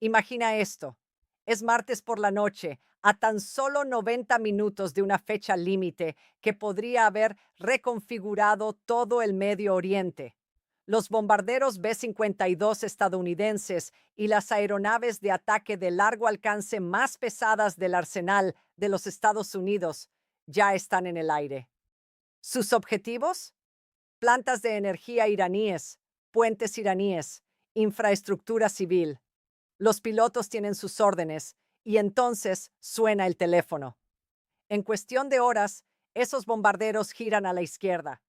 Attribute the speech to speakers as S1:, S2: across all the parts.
S1: Imagina esto. Es martes por la noche, a tan solo 90 minutos de una fecha límite que podría haber reconfigurado todo el Medio Oriente. Los bombarderos B-52 estadounidenses y las aeronaves de ataque de largo alcance más pesadas del arsenal de los Estados Unidos ya están en el aire. ¿Sus objetivos? Plantas de energía iraníes, puentes iraníes, infraestructura civil. Los pilotos tienen sus órdenes y entonces suena el teléfono. En cuestión de horas, esos bombarderos giran a la izquierda,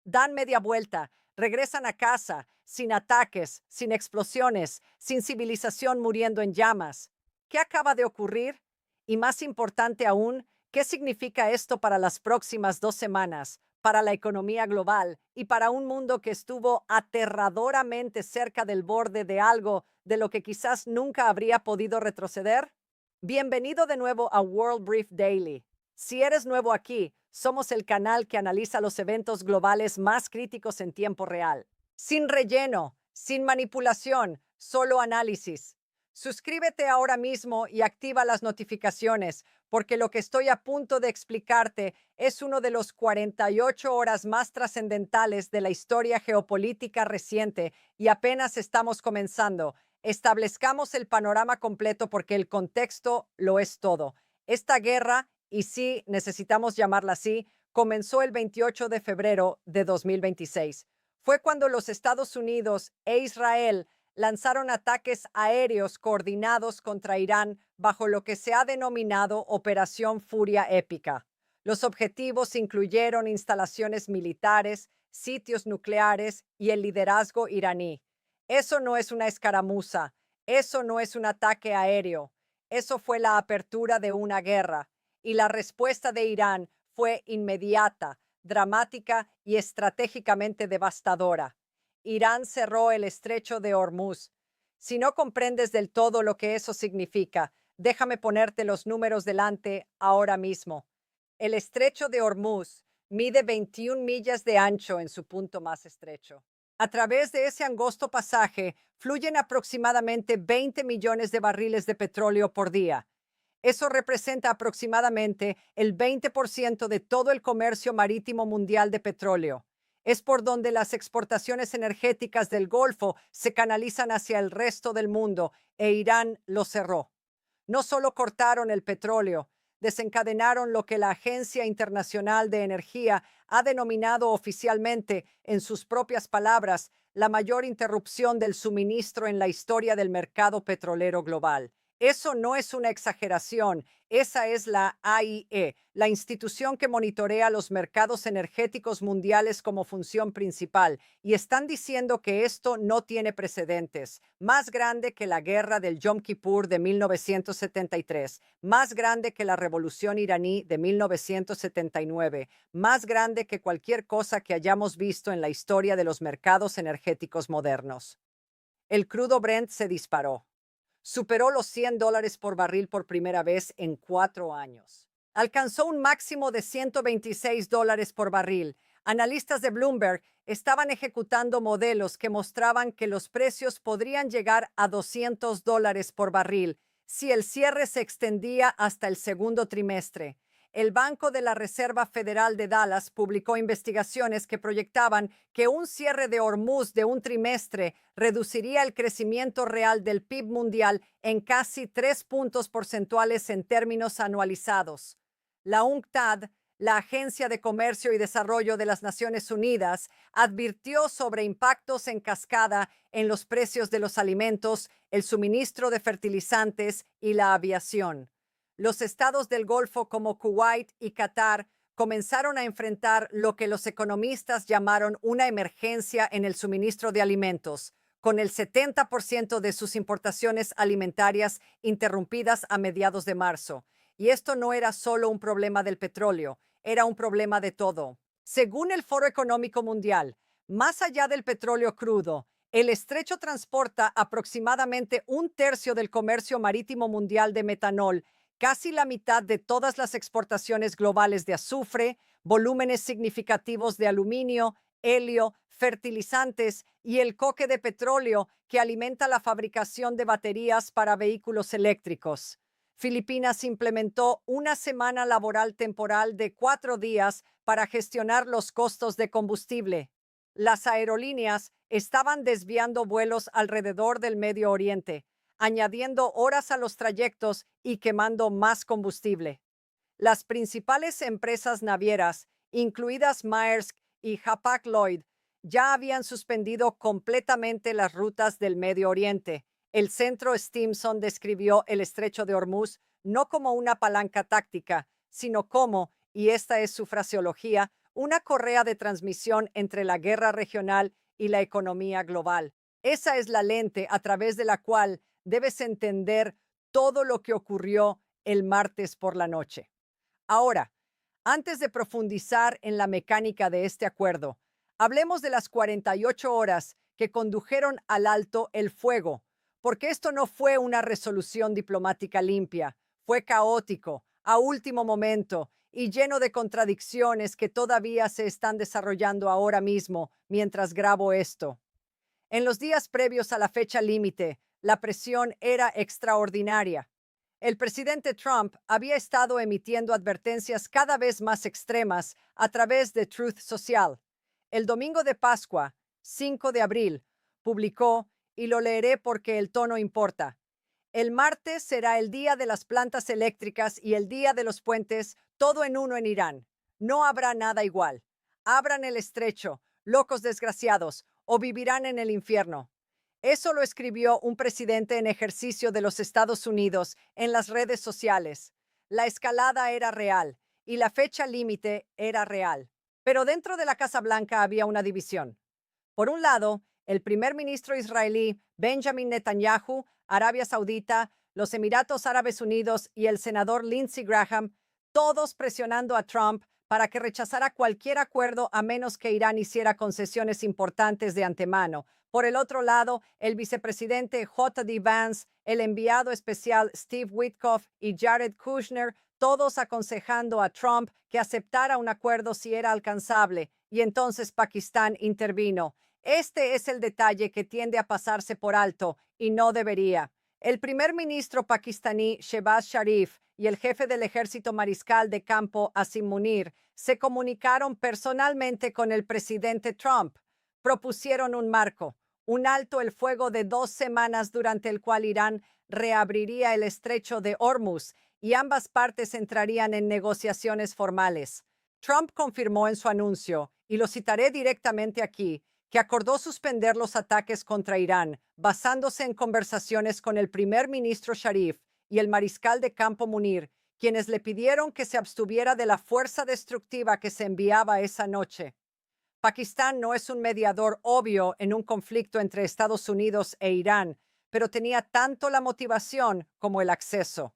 S1: dan media vuelta, regresan a casa, sin ataques, sin explosiones, sin civilización muriendo en llamas. ¿Qué acaba de ocurrir? Y más importante aún, ¿qué significa esto para las próximas 2 semanas, para la economía global y para un mundo que estuvo aterradoramente cerca del borde de algo de lo que quizás nunca habría podido retroceder? Bienvenido de nuevo a World Brief Daily. Si eres nuevo aquí, somos el canal que analiza los eventos globales más críticos en tiempo real. Sin relleno, sin manipulación, solo análisis. Suscríbete ahora mismo y activa las notificaciones, porque lo que estoy a punto de explicarte es uno de los 48 horas más trascendentales de la historia geopolítica reciente y apenas estamos comenzando. Establezcamos el panorama completo porque el contexto lo es todo. Esta guerra, y sí, necesitamos llamarla así, comenzó el 28 de febrero de 2026. Fue cuando los Estados Unidos e Israel lanzaron ataques aéreos coordinados contra Irán bajo lo que se ha denominado Operación Furia Épica. Los objetivos incluyeron instalaciones militares, sitios nucleares y el liderazgo iraní. Eso no es una escaramuza, eso no es un ataque aéreo, eso fue la apertura de una guerra, y la respuesta de Irán fue inmediata, dramática y estratégicamente devastadora. Irán cerró el estrecho de Hormuz. Si no comprendes del todo lo que eso significa, déjame ponerte los números delante ahora mismo. El estrecho de Hormuz mide 21 millas de ancho en su punto más estrecho. A través de ese angosto pasaje fluyen aproximadamente 20 millones de barriles de petróleo por día. Eso representa aproximadamente el 20% de todo el comercio marítimo mundial de petróleo. Es por donde las exportaciones energéticas del Golfo se canalizan hacia el resto del mundo e Irán lo cerró. No solo cortaron el petróleo, desencadenaron lo que la Agencia Internacional de Energía ha denominado oficialmente, en sus propias palabras, la mayor interrupción del suministro en la historia del mercado petrolero global. Eso no es una exageración, esa es la AIE, la institución que monitorea los mercados energéticos mundiales como función principal, y están diciendo que esto no tiene precedentes, más grande que la guerra del Yom Kippur de 1973, más grande que la revolución iraní de 1979, más grande que cualquier cosa que hayamos visto en la historia de los mercados energéticos modernos. El crudo Brent se disparó. Superó los $100 por barril por primera vez en 4 años. Alcanzó un máximo de $126 por barril. Analistas de Bloomberg estaban ejecutando modelos que mostraban que los precios podrían llegar a $200 por barril si el cierre se extendía hasta el segundo trimestre. El Banco de la Reserva Federal de Dallas publicó investigaciones que proyectaban que un cierre de Hormuz de un trimestre reduciría el crecimiento real del PIB mundial en casi 3 puntos porcentuales en términos anualizados. La UNCTAD, la Agencia de Comercio y Desarrollo de las Naciones Unidas, advirtió sobre impactos en cascada en los precios de los alimentos, el suministro de fertilizantes y la aviación. Los estados del Golfo como Kuwait y Qatar comenzaron a enfrentar lo que los economistas llamaron una emergencia en el suministro de alimentos, con el 70% de sus importaciones alimentarias interrumpidas a mediados de marzo. Y esto no era solo un problema del petróleo, era un problema de todo. Según el Foro Económico Mundial, más allá del petróleo crudo, el estrecho transporta aproximadamente un tercio del comercio marítimo mundial de metanol, casi la mitad de todas las exportaciones globales de azufre, volúmenes significativos de aluminio helio, fertilizantes y el coque de petróleo que alimenta la fabricación de baterías para vehículos eléctricos. Filipinas implementó una semana laboral temporal de 4 días para gestionar los costos de combustible. Las aerolíneas estaban desviando vuelos alrededor del Medio Oriente, añadiendo horas a los trayectos y quemando más combustible. Las principales empresas navieras, incluidas Maersk y Hapag-Lloyd, ya habían suspendido completamente las rutas del Medio Oriente. El centro Stimson describió el estrecho de Hormuz no como una palanca táctica, sino como, y esta es su fraseología, una correa de transmisión entre la guerra regional y la economía global. Esa es la lente a través de la cual debes entender todo lo que ocurrió el martes por la noche. Ahora, antes de profundizar en la mecánica de este acuerdo, hablemos de las 48 horas que condujeron al alto el fuego, porque esto no fue una resolución diplomática limpia, fue caótico, a último momento y lleno de contradicciones que todavía se están desarrollando ahora mismo mientras grabo esto. En los días previos a la fecha límite, la presión era extraordinaria. El presidente Trump había estado emitiendo advertencias cada vez más extremas a través de Truth Social. El domingo de Pascua, 5 de abril, publicó, y lo leeré porque el tono importa: el martes será el día de las plantas eléctricas y el día de los puentes, todo en uno en Irán. No habrá nada igual. Abran el estrecho, locos desgraciados, o vivirán en el infierno. Eso lo escribió un presidente en ejercicio de los Estados Unidos en las redes sociales. La escalada era real y la fecha límite era real. Pero dentro de la Casa Blanca había una división. Por un lado, el primer ministro israelí Benjamin Netanyahu, Arabia Saudita, los Emiratos Árabes Unidos y el senador Lindsey Graham, todos presionando a Trump para que rechazara cualquier acuerdo a menos que Irán hiciera concesiones importantes de antemano. Por el otro lado, el vicepresidente J.D. Vance, el enviado especial Steve Witkoff y Jared Kushner, todos aconsejando a Trump que aceptara un acuerdo si era alcanzable, y entonces Pakistán intervino. Este es el detalle que tiende a pasarse por alto y no debería. El primer ministro pakistaní Shehbaz Sharif y el jefe del ejército mariscal de campo Asim Munir se comunicaron personalmente con el presidente Trump. Propusieron un marco, un alto el fuego de 2 semanas durante el cual Irán reabriría el estrecho de Hormuz y ambas partes entrarían en negociaciones formales. Trump confirmó en su anuncio, y lo citaré directamente aquí, que acordó suspender los ataques contra Irán, basándose en conversaciones con el primer ministro Sharif y el mariscal de campo Munir, quienes le pidieron que se abstuviera de la fuerza destructiva que se enviaba esa noche. Pakistán no es un mediador obvio en un conflicto entre Estados Unidos e Irán, pero tenía tanto la motivación como el acceso.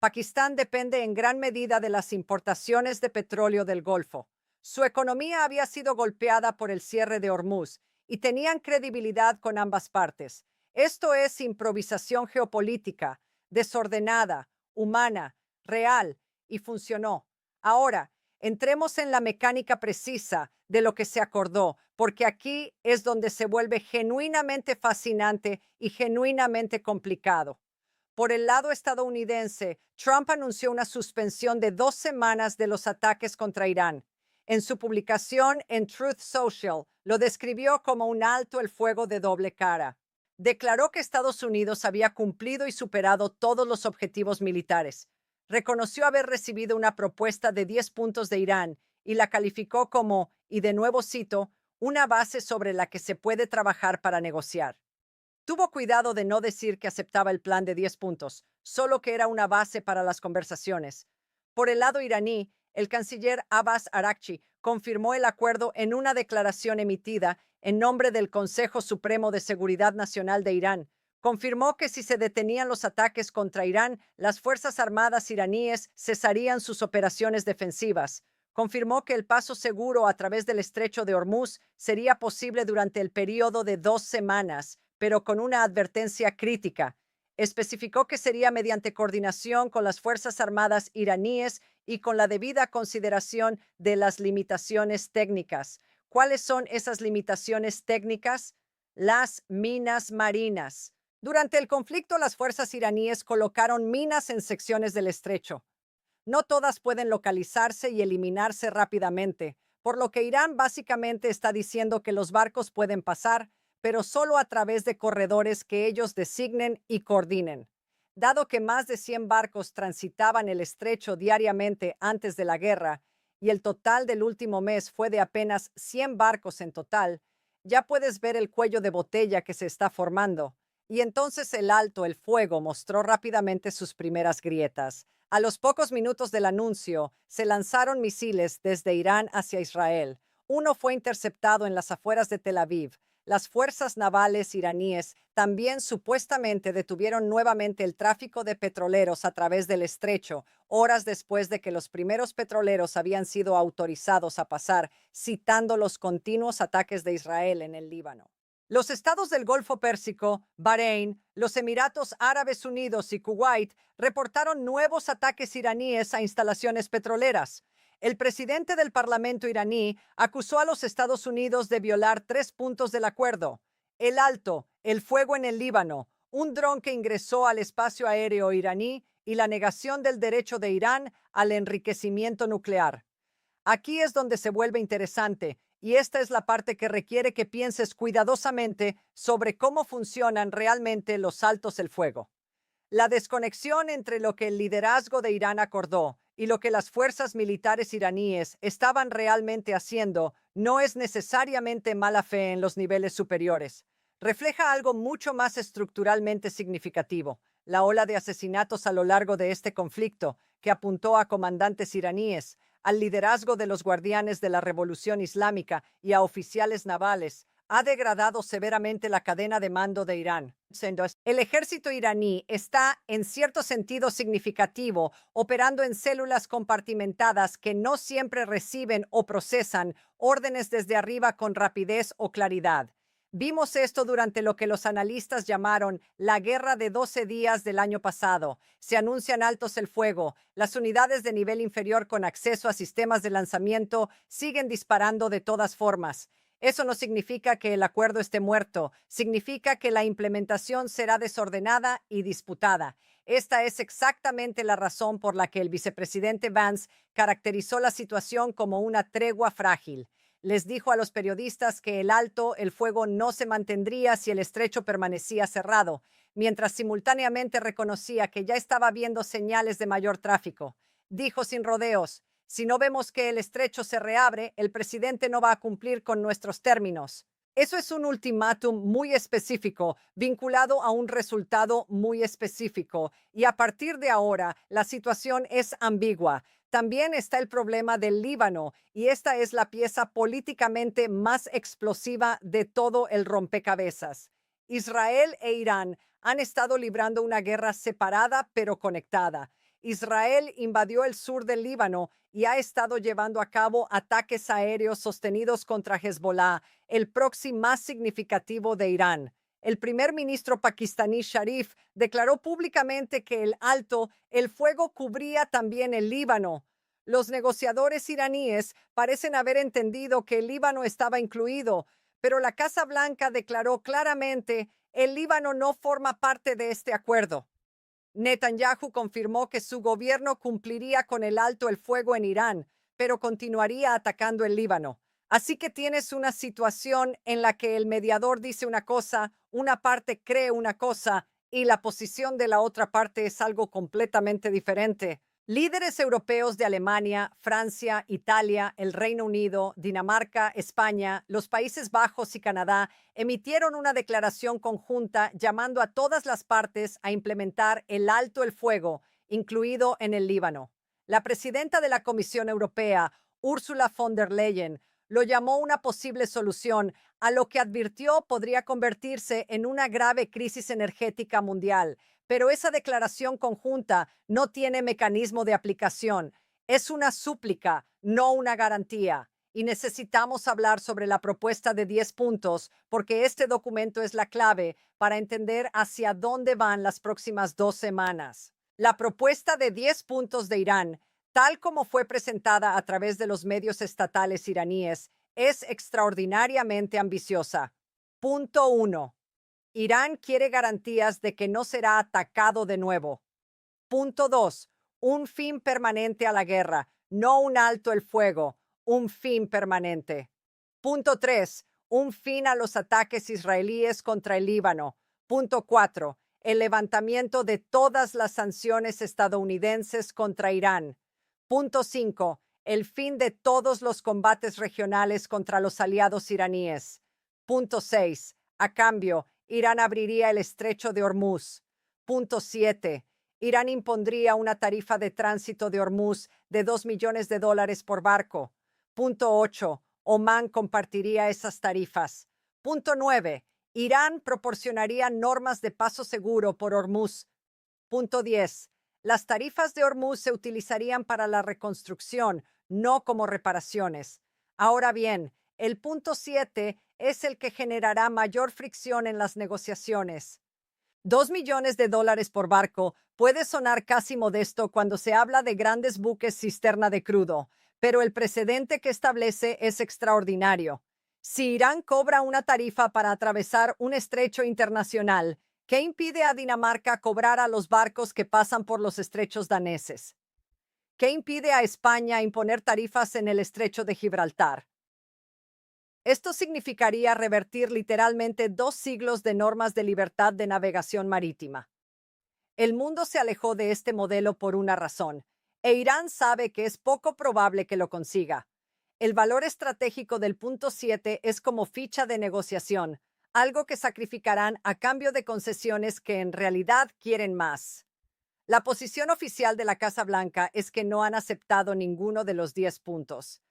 S1: Pakistán depende en gran medida de las importaciones de petróleo del Golfo. Su economía había sido golpeada por el cierre de Hormuz y tenían credibilidad con ambas partes. Esto es improvisación geopolítica, desordenada, humana, real, y funcionó. Ahora, entremos en la mecánica precisa de lo que se acordó, porque aquí es donde se vuelve genuinamente fascinante y genuinamente complicado. Por el lado estadounidense, Trump anunció una suspensión de 2 semanas de los ataques contra Irán. En su publicación en Truth Social, lo describió como un alto el fuego de doble cara. Declaró que Estados Unidos había cumplido y superado todos los objetivos militares. Reconoció haber recibido una propuesta de 10 puntos de Irán y la calificó como, y de nuevo cito, una base sobre la que se puede trabajar para negociar. Tuvo cuidado de no decir que aceptaba el plan de 10 puntos, solo que era una base para las conversaciones. Por el lado iraní, el canciller Abbas Araghchi confirmó el acuerdo en una declaración emitida en nombre del Consejo Supremo de Seguridad Nacional de Irán. Confirmó que si se detenían los ataques contra Irán, las Fuerzas Armadas iraníes cesarían sus operaciones defensivas. Confirmó que el paso seguro a través del estrecho de Hormuz sería posible durante el periodo de 2 semanas, pero con una advertencia crítica. Especificó que sería mediante coordinación con las Fuerzas Armadas iraníes y con la debida consideración de las limitaciones técnicas. ¿Cuáles son esas limitaciones técnicas? Las minas marinas. Durante el conflicto, las fuerzas iraníes colocaron minas en secciones del estrecho. No todas pueden localizarse y eliminarse rápidamente, por lo que Irán básicamente está diciendo que los barcos pueden pasar, pero solo a través de corredores que ellos designen y coordinen. Dado que más de 100 barcos transitaban el estrecho diariamente antes de la guerra, y el total del último mes fue de apenas 100 barcos en total, ya puedes ver el cuello de botella que se está formando. Y entonces el fuego mostró rápidamente sus primeras grietas. A los pocos minutos del anuncio, se lanzaron misiles desde Irán hacia Israel. Uno fue interceptado en las afueras de Tel Aviv. Las fuerzas navales iraníes también supuestamente detuvieron nuevamente el tráfico de petroleros a través del estrecho, horas después de que los primeros petroleros habían sido autorizados a pasar, citando los continuos ataques de Israel en el Líbano. Los estados del Golfo Pérsico, Bahrein, los Emiratos Árabes Unidos y Kuwait reportaron nuevos ataques iraníes a instalaciones petroleras. El presidente del Parlamento iraní acusó a los Estados Unidos de violar 3 puntos del acuerdo: el alto, el fuego en el Líbano, un dron que ingresó al espacio aéreo iraní y la negación del derecho de Irán al enriquecimiento nuclear. Aquí es donde se vuelve interesante, y esta es la parte que requiere que pienses cuidadosamente sobre cómo funcionan realmente los saltos del fuego. La desconexión entre lo que el liderazgo de Irán acordó y lo que las fuerzas militares iraníes estaban realmente haciendo no es necesariamente mala fe en los niveles superiores. Refleja algo mucho más estructuralmente significativo: la ola de asesinatos a lo largo de este conflicto, que apuntó a comandantes iraníes, al liderazgo de los guardianes de la Revolución Islámica y a oficiales navales, ha degradado severamente la cadena de mando de Irán. El ejército iraní está, en cierto sentido significativo, operando en células compartimentadas que no siempre reciben o procesan órdenes desde arriba con rapidez o claridad. Vimos esto durante lo que los analistas llamaron la guerra de 12 días del año pasado. Se anuncian altos el fuego. Las unidades de nivel inferior con acceso a sistemas de lanzamiento siguen disparando de todas formas. Eso no significa que el acuerdo esté muerto, significa que la implementación será desordenada y disputada. Esta es exactamente la razón por la que el vicepresidente Vance caracterizó la situación como una tregua frágil. Les dijo a los periodistas que el fuego no se mantendría si el estrecho permanecía cerrado, mientras simultáneamente reconocía que ya estaba viendo señales de mayor tráfico. Dijo sin rodeos: si no vemos que el estrecho se reabre, el presidente no va a cumplir con nuestros términos. Eso es un ultimátum muy específico, vinculado a un resultado muy específico, y a partir de ahora la situación es ambigua. También está el problema del Líbano, y esta es la pieza políticamente más explosiva de todo el rompecabezas. Israel e Irán han estado librando una guerra separada pero conectada. Israel invadió el sur del Líbano y ha estado llevando a cabo ataques aéreos sostenidos contra Hezbollah, el proxy más significativo de Irán. El primer ministro pakistaní Sharif declaró públicamente que el fuego cubría también el Líbano. Los negociadores iraníes parecen haber entendido que el Líbano estaba incluido, pero la Casa Blanca declaró claramente: el Líbano no forma parte de este acuerdo. Netanyahu confirmó que su gobierno cumpliría con el alto el fuego en Irán, pero continuaría atacando el Líbano. Así que tienes una situación en la que el mediador dice una cosa, una parte cree una cosa, y la posición de la otra parte es algo completamente diferente. Líderes europeos de Alemania, Francia, Italia, el Reino Unido, Dinamarca, España, los Países Bajos y Canadá emitieron una declaración conjunta llamando a todas las partes a implementar el alto el fuego, incluido en el Líbano. La presidenta de la Comisión Europea, Ursula von der Leyen, lo llamó una posible solución a lo que advirtió podría convertirse en una grave crisis energética mundial. Pero esa declaración conjunta no tiene mecanismo de aplicación. Es una súplica, no una garantía. Y necesitamos hablar sobre la propuesta de 10 puntos, porque este documento es la clave para entender hacia dónde van las próximas 2 semanas. La propuesta de 10 puntos de Irán, tal como fue presentada a través de los medios estatales iraníes, es extraordinariamente ambiciosa. Punto 1. Irán quiere garantías de que no será atacado de nuevo. Punto 2. Un fin permanente a la guerra, no un alto el fuego, un fin permanente. Punto 3. Un fin a los ataques israelíes contra el Líbano. Punto 4. El levantamiento de todas las sanciones estadounidenses contra Irán. Punto 5. El fin de todos los combates regionales contra los aliados iraníes. Punto 6. A cambio, Irán abriría el estrecho de Hormuz. Punto 7. Irán impondría una tarifa de tránsito de Hormuz de $2 millones por barco. Punto 8. Omán compartiría esas tarifas. Punto 9. Irán proporcionaría normas de paso seguro por Hormuz. Punto 10. Las tarifas de Hormuz se utilizarían para la reconstrucción, no como reparaciones. Ahora bien, el punto 7 es el que generará mayor fricción en las negociaciones. $2 millones por barco puede sonar casi modesto cuando se habla de grandes buques cisterna de crudo, pero el precedente que establece es extraordinario. Si Irán cobra una tarifa para atravesar un estrecho internacional, ¿qué impide a Dinamarca cobrar a los barcos que pasan por los estrechos daneses? ¿Qué impide a España imponer tarifas en el estrecho de Gibraltar? Esto significaría revertir literalmente 2 siglos de normas de libertad de navegación marítima. El mundo se alejó de este modelo por una razón, e Irán sabe que es poco probable que lo consiga. El valor estratégico del punto 7 es como ficha de negociación, algo que sacrificarán a cambio de concesiones que en realidad quieren más. La posición oficial de la Casa Blanca es que no han aceptado ninguno de los 10 puntos.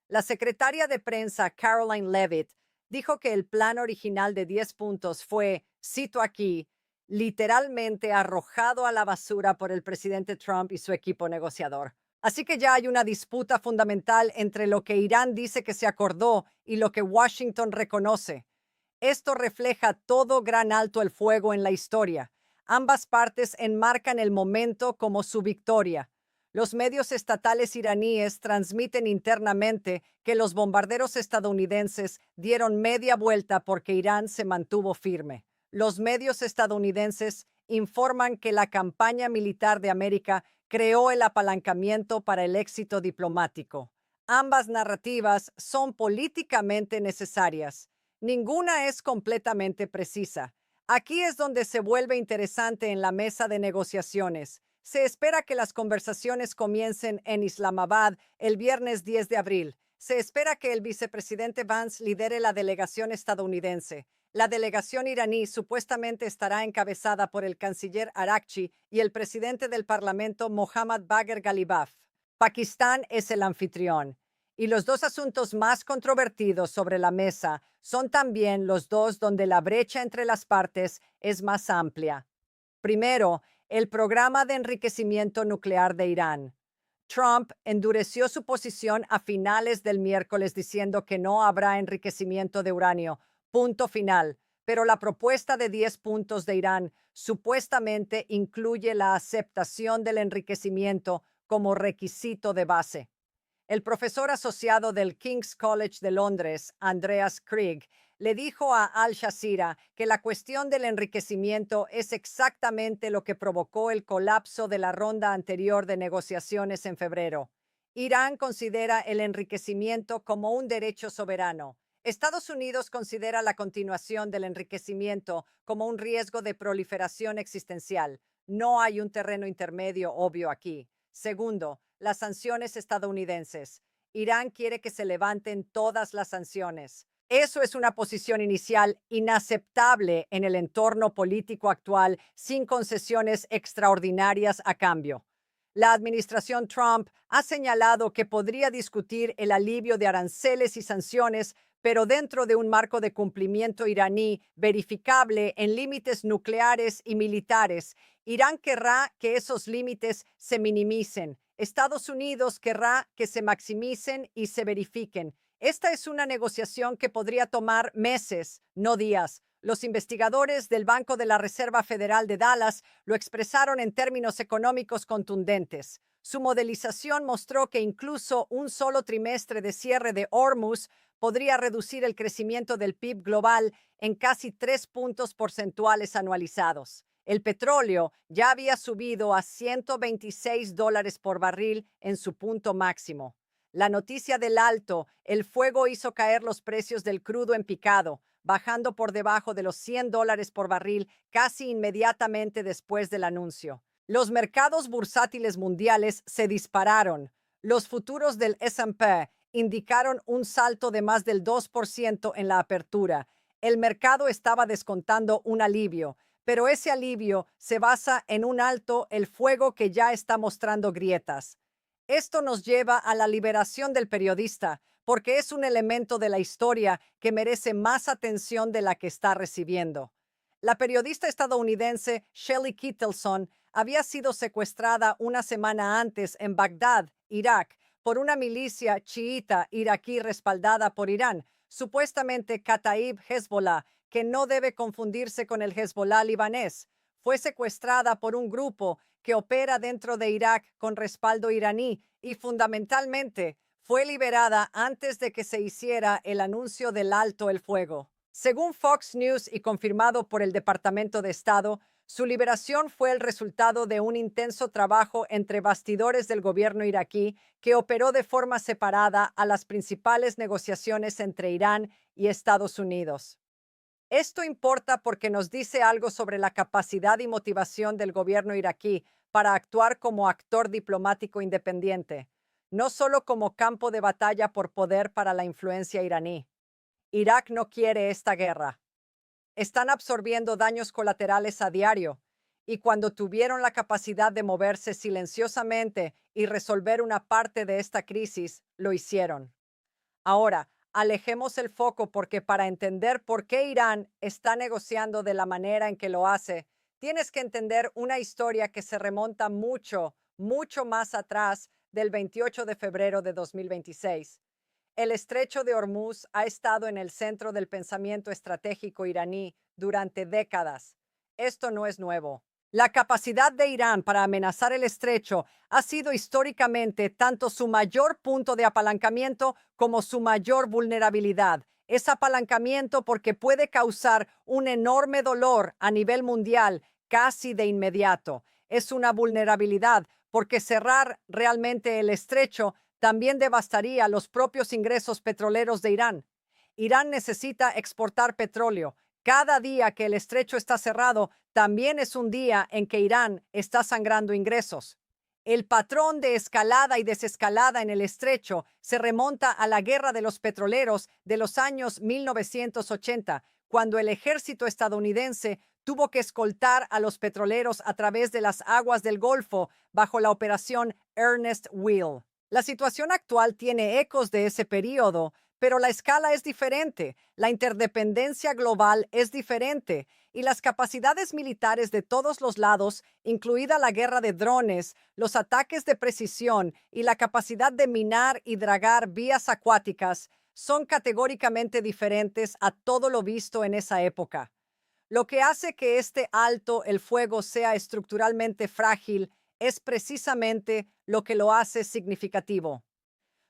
S1: La secretaria de prensa Caroline Leavitt dijo que el plan original de 10 puntos fue, cito aquí, literalmente arrojado a la basura por el presidente Trump y su equipo negociador. Así que ya hay una disputa fundamental entre lo que Irán dice que se acordó y lo que Washington reconoce. Esto refleja todo gran alto el fuego en la historia. Ambas partes enmarcan el momento como su victoria. Los medios estatales iraníes transmiten internamente que los bombarderos estadounidenses dieron media vuelta porque Irán se mantuvo firme. Los medios estadounidenses informan que la campaña militar de América creó el apalancamiento para el éxito diplomático. Ambas narrativas son políticamente necesarias. Ninguna es completamente precisa. Aquí es donde se vuelve interesante en la mesa de negociaciones. Se espera que las conversaciones comiencen en Islamabad el viernes 10 de abril. Se espera que el vicepresidente Vance lidere la delegación estadounidense. La delegación iraní supuestamente estará encabezada por el canciller Araghchi y el presidente del Parlamento Mohammad Bagher Ghalibaf. Pakistán es el anfitrión. Y los dos asuntos más controvertidos sobre la mesa son también los dos donde la brecha entre las partes es más amplia. Primero, el programa de enriquecimiento nuclear de Irán. Trump endureció su posición a finales del miércoles diciendo que no habrá enriquecimiento de uranio, punto final, pero la propuesta de 10 puntos de Irán supuestamente incluye la aceptación del enriquecimiento como requisito de base. El profesor asociado del King's College de Londres, Andreas Krieg, le dijo a Al Jazeera que la cuestión del enriquecimiento es exactamente lo que provocó el colapso de la ronda anterior de negociaciones en febrero. Irán considera el enriquecimiento como un derecho soberano. Estados Unidos considera la continuación del enriquecimiento como un riesgo de proliferación existencial. No hay un terreno intermedio obvio aquí. Segundo, las sanciones estadounidenses. Irán quiere que se levanten todas las sanciones. Eso es una posición inicial inaceptable en el entorno político actual sin concesiones extraordinarias a cambio. La administración Trump ha señalado que podría discutir el alivio de aranceles y sanciones, pero dentro de un marco de cumplimiento iraní verificable en límites nucleares y militares. Irán querrá que esos límites se minimicen. Estados Unidos querrá que se maximicen y se verifiquen. Esta es una negociación que podría tomar meses, no días. Los investigadores del Banco de la Reserva Federal de Dallas lo expresaron en términos económicos contundentes. Su modelización mostró que incluso un solo trimestre de cierre de Hormuz podría reducir el crecimiento del PIB global en casi 3 puntos porcentuales anualizados. El petróleo ya había subido a $126 por barril en su punto máximo. La noticia del alto el fuego hizo caer los precios del crudo en picado, bajando por debajo de los $100 por barril casi inmediatamente después del anuncio. Los mercados bursátiles mundiales se dispararon. Los futuros del S&P indicaron un salto de más del 2% en la apertura. El mercado estaba descontando un alivio, pero ese alivio se basa en un alto el fuego que ya está mostrando grietas. Esto nos lleva a la liberación del periodista, porque es un elemento de la historia que merece más atención de la que está recibiendo. La periodista estadounidense Shelley Kittleson había sido secuestrada una semana antes en Bagdad, Irak, por una milicia chiita iraquí respaldada por Irán, supuestamente Kataib Hezbollah, que no debe confundirse con el Hezbollah libanés. Fue secuestrada por un grupo que opera dentro de Irak con respaldo iraní y fundamentalmente fue liberada antes de que se hiciera el anuncio del alto el fuego. Según Fox News y confirmado por el Departamento de Estado, su liberación fue el resultado de un intenso trabajo entre bastidores del gobierno iraquí que operó de forma separada a las principales negociaciones entre Irán y Estados Unidos. Esto importa porque nos dice algo sobre la capacidad y motivación del gobierno iraquí para actuar como actor diplomático independiente, no solo como campo de batalla por poder para la influencia iraní. Irak no quiere esta guerra. Están absorbiendo daños colaterales a diario, y cuando tuvieron la capacidad de moverse silenciosamente y resolver una parte de esta crisis, lo hicieron. Ahora, alejemos el foco porque para entender por qué Irán está negociando de la manera en que lo hace, tienes que entender una historia que se remonta mucho, mucho más atrás del 28 de febrero de 2026. El estrecho de Hormuz ha estado en el centro del pensamiento estratégico iraní durante décadas. Esto no es nuevo. La capacidad de Irán para amenazar el estrecho ha sido históricamente tanto su mayor punto de apalancamiento como su mayor vulnerabilidad. Es apalancamiento porque puede causar un enorme dolor a nivel mundial casi de inmediato. Es una vulnerabilidad porque cerrar realmente el estrecho también devastaría los propios ingresos petroleros de Irán. Irán necesita exportar petróleo. Cada día que el estrecho está cerrado, también es un día en que Irán está sangrando ingresos. El patrón de escalada y desescalada en el estrecho se remonta a la guerra de los petroleros de los años 1980, cuando el ejército estadounidense tuvo que escoltar a los petroleros a través de las aguas del Golfo bajo la operación Ernest Will. La situación actual tiene ecos de ese periodo, pero la escala es diferente, la interdependencia global es diferente y las capacidades militares de todos los lados, incluida la guerra de drones, los ataques de precisión y la capacidad de minar y dragar vías acuáticas, son categóricamente diferentes a todo lo visto en esa época. Lo que hace que este alto el fuego sea estructuralmente frágil es precisamente lo que lo hace significativo.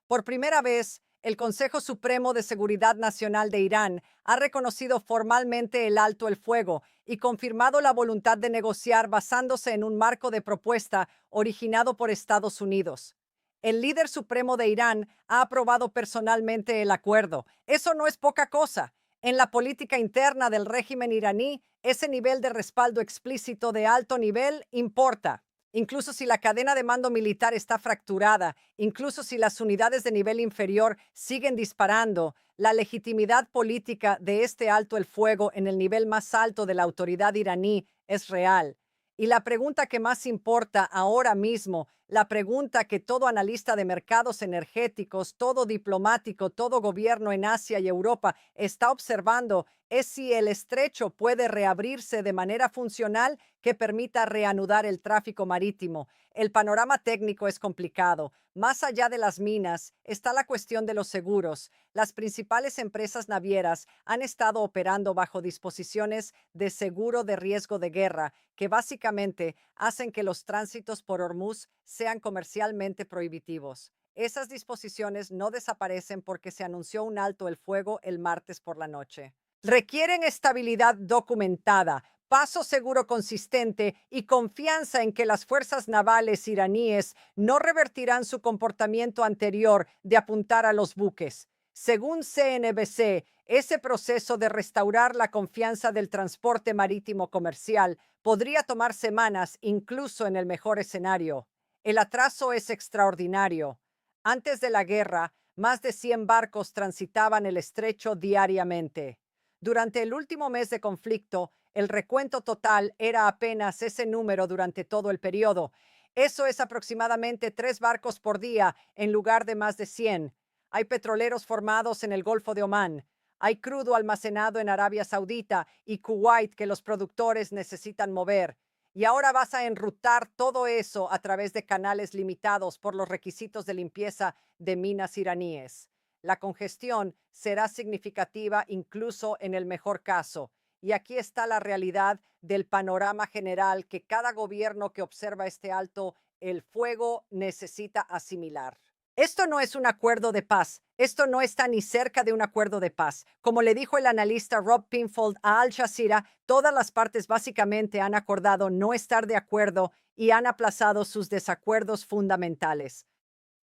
S1: Por primera vez, el Consejo Supremo de Seguridad Nacional de Irán ha reconocido formalmente el alto el fuego y confirmado la voluntad de negociar basándose en un marco de propuesta originado por Estados Unidos. El líder supremo de Irán ha aprobado personalmente el acuerdo. Eso no es poca cosa. En la política interna del régimen iraní, ese nivel de respaldo explícito de alto nivel importa. Incluso si la cadena de mando militar está fracturada, incluso si las unidades de nivel inferior siguen disparando, la legitimidad política de este alto el fuego en el nivel más alto de la autoridad iraní es real. Y la pregunta que más importa ahora mismo, la pregunta que todo analista de mercados energéticos, todo diplomático, todo gobierno en Asia y Europa está observando es si el estrecho puede reabrirse de manera funcional que permita reanudar el tráfico marítimo. El panorama técnico es complicado. Más allá de las minas está la cuestión de los seguros. Las principales empresas navieras han estado operando bajo disposiciones de seguro de riesgo de guerra, que básicamente hacen que los tránsitos por Hormuz sean comercialmente prohibitivos. Esas disposiciones no desaparecen porque se anunció un alto el fuego el martes por la noche. Requieren estabilidad documentada, paso seguro consistente y confianza en que las fuerzas navales iraníes no revertirán su comportamiento anterior de apuntar a los buques. Según CNBC, ese proceso de restaurar la confianza del transporte marítimo comercial podría tomar semanas, incluso en el mejor escenario. El atraso es extraordinario. Antes de la guerra, más de 100 barcos transitaban el estrecho diariamente. Durante el último mes de conflicto, el recuento total era apenas ese número durante todo el periodo. Eso es aproximadamente 3 barcos por día en lugar de más de 100. Hay petroleros formados en el Golfo de Omán. Hay crudo almacenado en Arabia Saudita y Kuwait que los productores necesitan mover. Y ahora vas a enrutar todo eso a través de canales limitados por los requisitos de limpieza de minas iraníes. La congestión será significativa incluso en el mejor caso. Y aquí está la realidad del panorama general que cada gobierno que observa este alto el fuego necesita asimilar. Esto no es un acuerdo de paz. Esto no está ni cerca de un acuerdo de paz. Como le dijo el analista Rob Pinfold a Al Jazeera, todas las partes básicamente han acordado no estar de acuerdo y han aplazado sus desacuerdos fundamentales.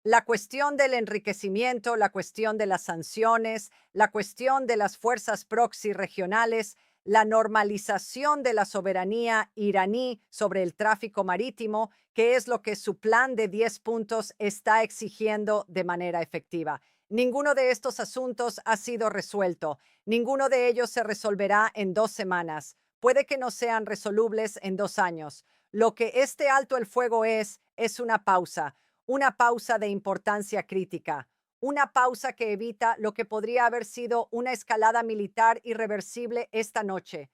S1: La cuestión del enriquecimiento, la cuestión de las sanciones, la cuestión de las fuerzas proxy regionales, la normalización de la soberanía iraní sobre el tráfico marítimo, que es lo que su plan de 10 puntos está exigiendo de manera efectiva. Ninguno de estos asuntos ha sido resuelto. Ninguno de ellos se resolverá en 2 semanas. Puede que no sean resolubles en 2 años. Lo que este alto el fuego es una pausa de importancia crítica, una pausa que evita lo que podría haber sido una escalada militar irreversible esta noche,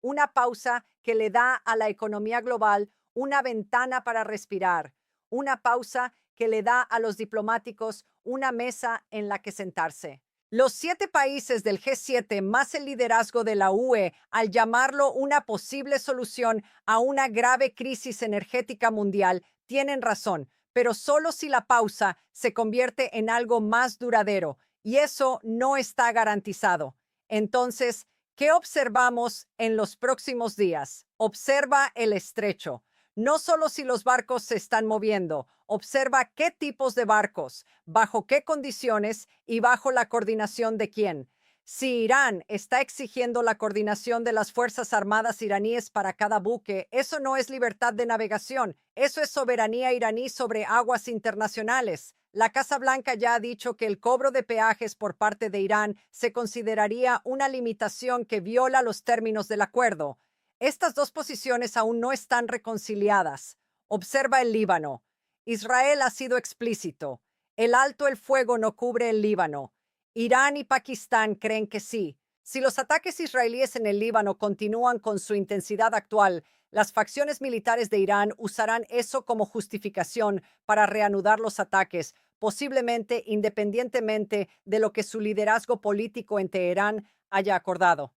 S1: una pausa que le da a la economía global una ventana para respirar, una pausa que le da a los diplomáticos una mesa en la que sentarse. Los 7 países del G7 más el liderazgo de la UE, al llamarlo una posible solución a una grave crisis energética mundial, tienen razón, pero solo si la pausa se convierte en algo más duradero, y eso no está garantizado. Entonces, ¿qué observamos en los próximos días? Observa el estrecho. No solo si los barcos se están moviendo, observa qué tipos de barcos, bajo qué condiciones y bajo la coordinación de quién. Si Irán está exigiendo la coordinación de las Fuerzas Armadas iraníes para cada buque, eso no es libertad de navegación, eso es soberanía iraní sobre aguas internacionales. La Casa Blanca ya ha dicho que el cobro de peajes por parte de Irán se consideraría una limitación que viola los términos del acuerdo. Estas dos posiciones aún no están reconciliadas. Observa el Líbano. Israel ha sido explícito. El alto el fuego no cubre el Líbano. Irán y Pakistán creen que sí. Si los ataques israelíes en el Líbano continúan con su intensidad actual, las facciones militares de Irán usarán eso como justificación para reanudar los ataques, posiblemente independientemente de lo que su liderazgo político en Teherán haya acordado.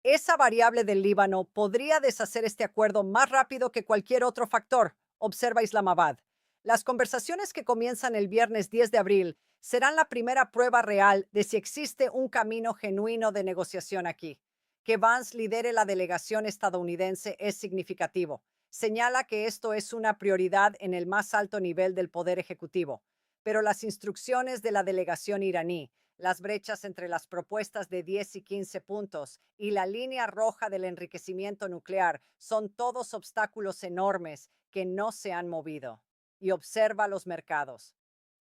S1: Esa variable del Líbano podría deshacer este acuerdo más rápido que cualquier otro factor, observa Islamabad. Las conversaciones que comienzan el viernes 10 de abril serán la primera prueba real de si existe un camino genuino de negociación aquí. Que Vance lidere la delegación estadounidense es significativo. Señala que esto es una prioridad en el más alto nivel del poder ejecutivo. Pero las instrucciones de la delegación iraní, las brechas entre las propuestas de 10 y 15 puntos y la línea roja del enriquecimiento nuclear son todos obstáculos enormes que no se han movido. Y observa los mercados.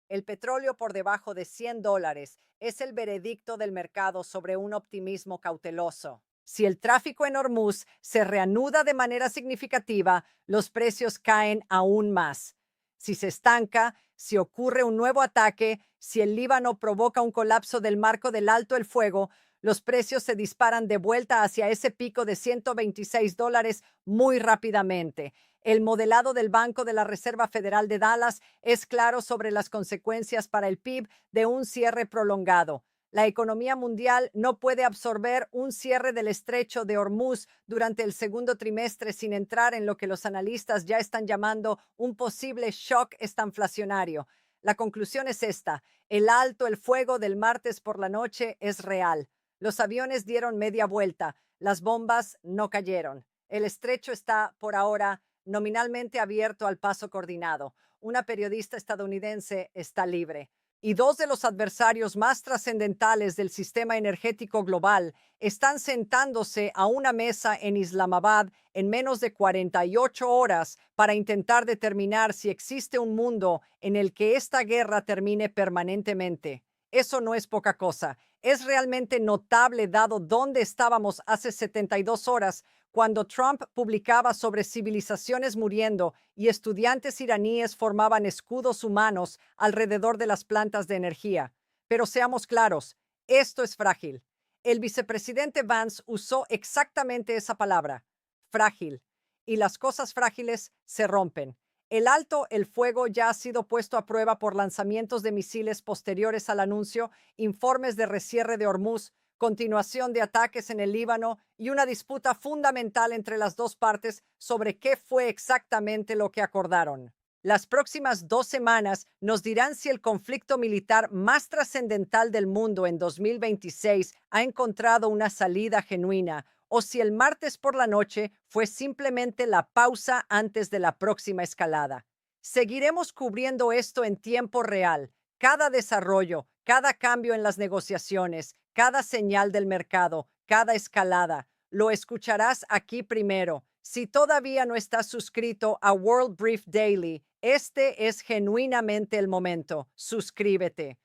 S1: El petróleo por debajo de $100 es el veredicto del mercado sobre un optimismo cauteloso. Si el tráfico en Hormuz se reanuda de manera significativa, los precios caen aún más. Si se estanca, si ocurre un nuevo ataque, si el Líbano provoca un colapso del marco del alto el fuego, Los precios se disparan de vuelta hacia ese pico de $126 muy rápidamente. El modelado del Banco de la Reserva Federal de Dallas es claro sobre las consecuencias para el PIB de un cierre prolongado. La economía mundial no puede absorber un cierre del estrecho de Hormuz durante el segundo trimestre sin entrar en lo que los analistas ya están llamando un posible shock estanflacionario. La conclusión es esta: el alto el fuego del martes por la noche es real. Los aviones dieron media vuelta, las bombas no cayeron. El estrecho está, por ahora, nominalmente abierto al paso coordinado. Una periodista estadounidense está libre. Y dos de los adversarios más trascendentales del sistema energético global están sentándose a una mesa en Islamabad en menos de 48 horas para intentar determinar si existe un mundo en el que esta guerra termine permanentemente. Eso no es poca cosa. Es realmente notable dado dónde estábamos hace 72 horas cuando Trump publicaba sobre civilizaciones muriendo y estudiantes iraníes formaban escudos humanos alrededor de las plantas de energía. Pero seamos claros, esto es frágil. El vicepresidente Vance usó exactamente esa palabra, frágil, y las cosas frágiles se rompen. El alto el fuego ya ha sido puesto a prueba por lanzamientos de misiles posteriores al anuncio, informes de rescierre de Hormuz, continuación de ataques en el Líbano y una disputa fundamental entre las dos partes sobre qué fue exactamente lo que acordaron. Las próximas 2 semanas nos dirán si el conflicto militar más trascendental del mundo en 2026 ha encontrado una salida genuina o si el martes por la noche fue simplemente la pausa antes de la próxima escalada. Seguiremos cubriendo esto en tiempo real, cada desarrollo, cada cambio en las negociaciones, cada señal del mercado, cada escalada. Lo escucharás aquí primero. Si todavía no estás suscrito a World Brief Daily, este es genuinamente el momento. Suscríbete.